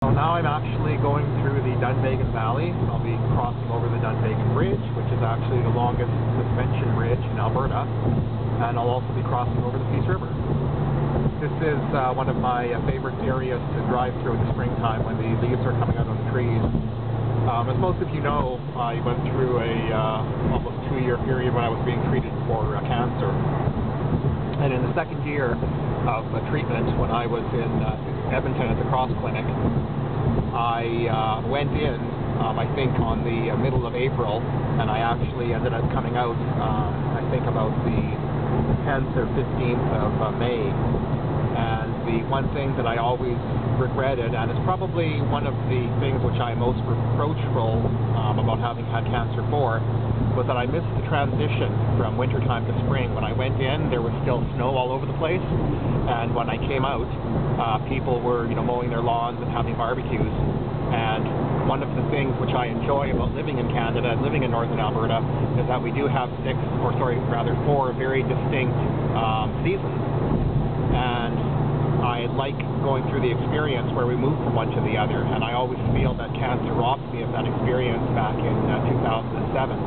So now I'm actually going through the Dunvegan Valley. I'll be crossing over the Dunvegan Bridge, which is actually the longest suspension bridge in Alberta, and I'll also be crossing over the Peace River. This is one of my favorite areas to drive through in the springtime when the leaves are coming out on the trees. As most of you know, I went through a almost 2-year period when I was being treated for cancer. And in the second year of treatment, when I was in Edmonton at the Cross Clinic, I went in, I think, on the middle of April, and I actually ended up coming out, I think, about the 10th or 15th of May. And the one thing that I always regretted, and it's probably one of the things which I'm most reproachful about having had cancer for, was that I missed the transition from wintertime to spring. When I went in, there was still snow all over the place, and when I came out, people were, mowing their lawns and having barbecues. And one of the things which I enjoy about living in Canada and living in Northern Alberta is that we do have 4 very distinct seasons. And I like going through the experience where we move from one to the other, and I always feel that cancer robbed me of that experience back in 2007.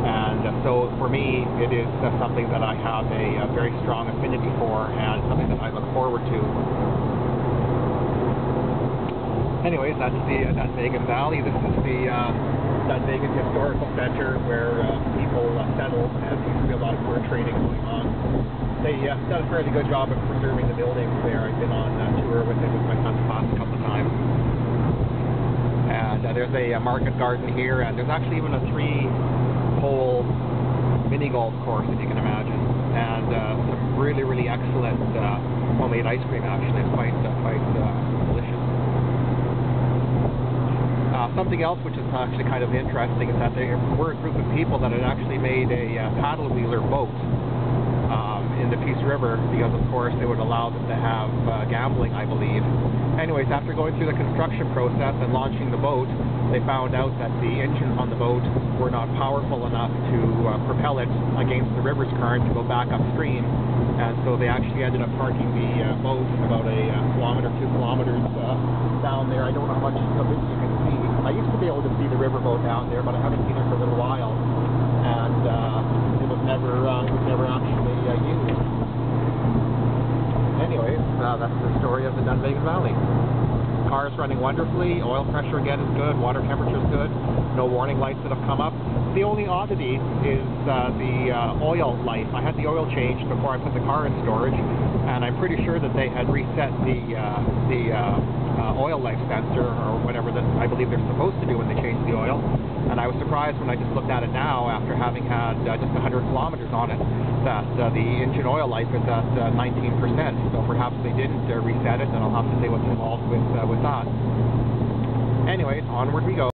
And so for me, it is something that I have a very strong affinity for, and something that I look forward to. Anyways, that's the Dunvegan Valley. This is the Dunvegan Historical Center where people settle, and there used to be a lot of fur trading going on. They done a fairly good job of preserving the buildings there. I've been on tour with my son's class a couple of times. And there's a market garden here, and there's actually even a 3-hole mini golf course, if you can imagine, and some really, really excellent homemade ice cream. Actually, it's quite delicious. Something else which is actually kind of interesting is that there were a group of people that had actually made a paddle wheeler boat in the Peace River, because of course they would allow them to have gambling, I believe. Anyways, after going through the construction process and launching the boat, they found out that the engines on the boat were not powerful enough to propel it against the river's current to go back upstream, and so they actually ended up parking the boat about a kilometer, 2 kilometers down there. I don't know how much of it you can see. I used to be able to see the riverboat down there, but I haven't seen it for a little while, and it was never actually used. Anyways, that's the story of the Dunvegan Valley. Car is running wonderfully, oil pressure again is good, water temperature is good, no warning lights that have come up. The only oddity is the oil life. I had the oil changed before I put the car in storage, and I'm pretty sure that they had reset the oil life sensor, or whatever that I believe they're supposed to do when they change the oil. And I was surprised when I just looked at it now, after having had just 100 kilometers on it, that the engine oil life is at 19%. So perhaps they didn't reset it, and I'll have to see what's involved with that. Anyways, onward we go.